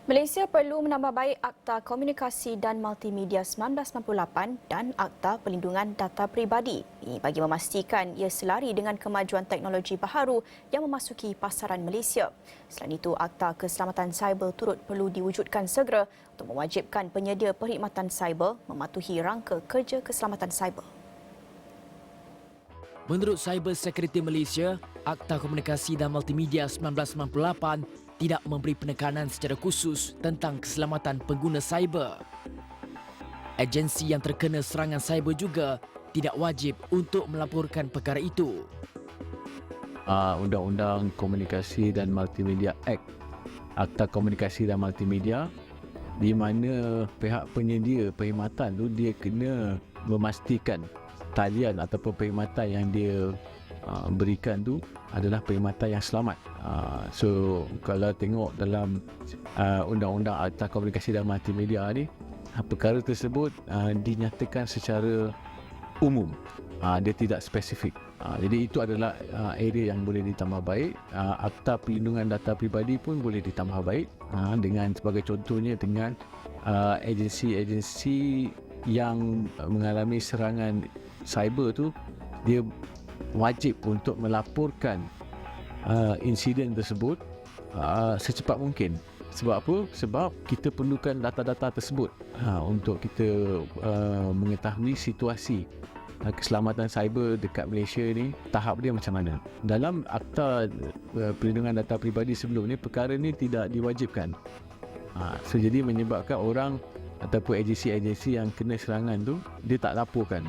Malaysia perlu menambah baik Akta Komunikasi dan Multimedia 1998 dan Akta Perlindungan Data Pribadi. Ini bagi memastikan ia selari dengan kemajuan teknologi baharu yang memasuki pasaran Malaysia. Selain itu, Akta Keselamatan Cyber turut perlu diwujudkan segera untuk mewajibkan penyedia perkhidmatan cyber mematuhi rangka kerja keselamatan cyber. Menurut Cyber Security Malaysia, Akta Komunikasi dan Multimedia 1998 tidak memberi penekanan secara khusus tentang keselamatan pengguna cyber. Agensi yang terkena serangan cyber juga tidak wajib untuk melaporkan perkara itu. Undang-Undang Komunikasi dan Multimedia Act, Akta Komunikasi dan Multimedia, di mana pihak penyedia perkhidmatan tu dia kena memastikan talian ataupun perkhidmatan yang dia berikan tu adalah perkhidmatan yang selamat. So kalau tengok dalam Undang-Undang Akta Komunikasi dan Multimedia ni, perkara tersebut dinyatakan secara umum, dia tidak spesifik. Jadi itu adalah area yang boleh ditambah baik. Akta Perlindungan Data Pribadi pun boleh ditambah baik, dengan sebagai contohnya dengan agensi-agensi yang mengalami serangan cyber tu, dia wajib untuk melaporkan insiden tersebut secepat mungkin. Sebab apa? Sebab kita perlukan data-data tersebut untuk kita mengetahui situasi keselamatan cyber dekat Malaysia ni, tahap dia macam mana. Dalam Akta Perlindungan Data Pribadi sebelum ni, perkara ni tidak diwajibkan. So jadi menyebabkan orang ataupun agensi-agensi yang kena serangan tu, dia tak laporkan.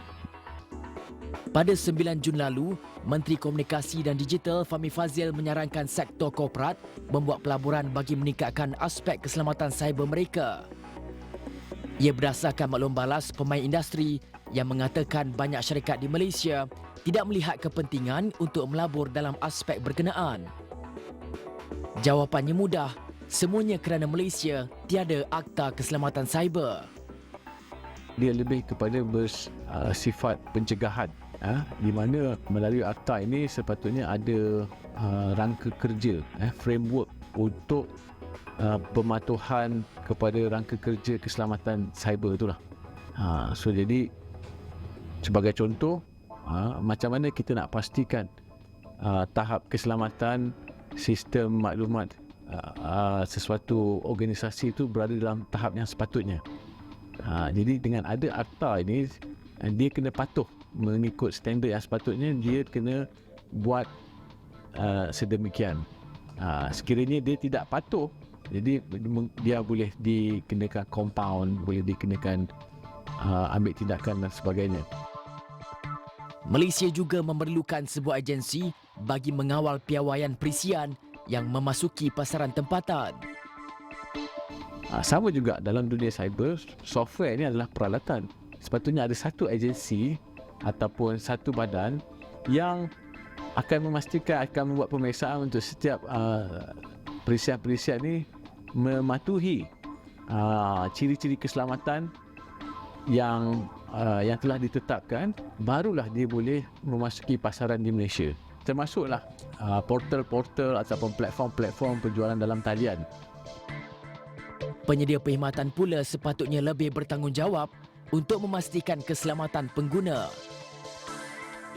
Pada 9 Jun lalu, Menteri Komunikasi dan Digital Fahmi Fadzil menyarankan sektor korporat membuat pelaburan bagi meningkatkan aspek keselamatan cyber mereka. Ia berdasarkan maklum balas pemain industri yang mengatakan banyak syarikat di Malaysia tidak melihat kepentingan untuk melabur dalam aspek berkenaan. Jawapannya mudah, semuanya kerana Malaysia tiada Akta Keselamatan Cyber. Dia lebih kepada bersifat pencegahan, di mana melalui akta ini sepatutnya ada rangka kerja, framework untuk pematuhan kepada rangka kerja keselamatan cyber itulah. So jadi sebagai contoh, macam mana kita nak pastikan tahap keselamatan sistem maklumat sesuatu organisasi itu berada dalam tahap yang sepatutnya. Jadi dengan ada akta ini, dia kena patuh mengikut standard yang sepatutnya. Dia kena buat sedemikian. Sekiranya dia tidak patuh, jadi dia boleh dikenakan compound, boleh dikenakan ambil tindakan dan sebagainya. Malaysia juga memerlukan sebuah agensi bagi mengawal piawaian perisian yang memasuki pasaran tempatan. Sama juga dalam dunia cyber, software ini adalah peralatan. Sepatutnya ada satu agensi ataupun satu badan yang akan memastikan, akan membuat pemeriksaan untuk setiap perisian-perisian ini mematuhi ciri-ciri keselamatan yang telah ditetapkan, barulah dia boleh memasuki pasaran di Malaysia. Termasuklah portal-portal ataupun platform-platform penjualan dalam talian. Penyedia perkhidmatan pula sepatutnya lebih bertanggungjawab untuk memastikan keselamatan pengguna.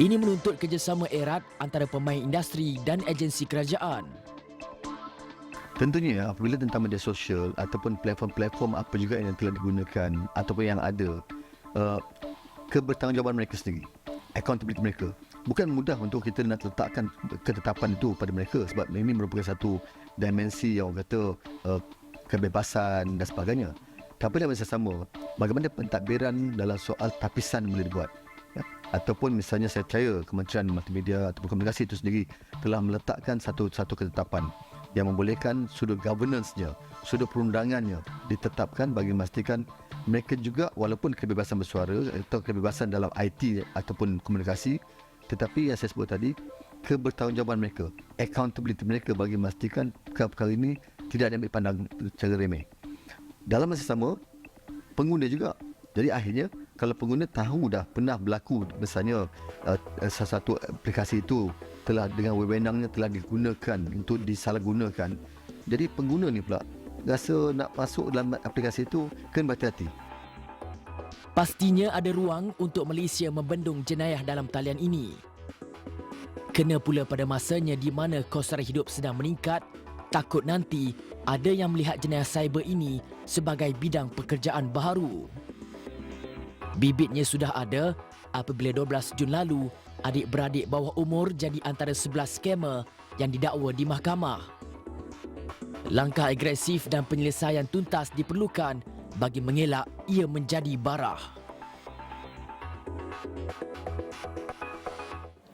Ini menuntut kerjasama erat antara pemain industri dan agensi kerajaan. Tentunya apabila tentang media sosial ataupun platform-platform apa juga yang telah digunakan ataupun yang ada, kebertanggungjawaban mereka sendiri, accountability mereka. Bukan mudah untuk kita nak letakkan ketetapan itu pada mereka, sebab ini merupakan satu dimensi yang orang kata kebebasan dan sebagainya. Tapi dalam masa sama, bagaimana pentadbiran dalam soal tapisan boleh dibuat, ataupun misalnya saya percaya Kementerian Multimedia ataupun Komunikasi itu sendiri telah meletakkan satu ketetapan yang membolehkan sudut governance-nya, sudut perundangannya ditetapkan bagi memastikan mereka juga, walaupun kebebasan bersuara atau kebebasan dalam IT ataupun komunikasi, tetapi yang saya sebut tadi, kebertanggungjawaban mereka, accountability mereka bagi memastikan perkara-perkara ini tidak diambil pandang secara remeh. Dalam masa sama, pengguna juga. Jadi akhirnya kalau pengguna tahu dah pernah berlaku misalnya salah satu aplikasi itu telah dengan wewenangnya telah digunakan untuk disalahgunakan, jadi pengguna ni pula rasa nak masuk dalam aplikasi itu kena berhati-hati. Pastinya ada ruang untuk Malaysia membendung jenayah dalam talian ini. Kena pula pada masanya di mana kos sara hidup sedang meningkat, takut nanti ada yang melihat jenayah cyber ini sebagai bidang pekerjaan baharu. Bibitnya sudah ada apabila 12 Jun lalu adik-beradik bawah umur jadi antara 11 skamer yang didakwa di mahkamah. Langkah agresif dan penyelesaian tuntas diperlukan bagi mengelak ia menjadi barah.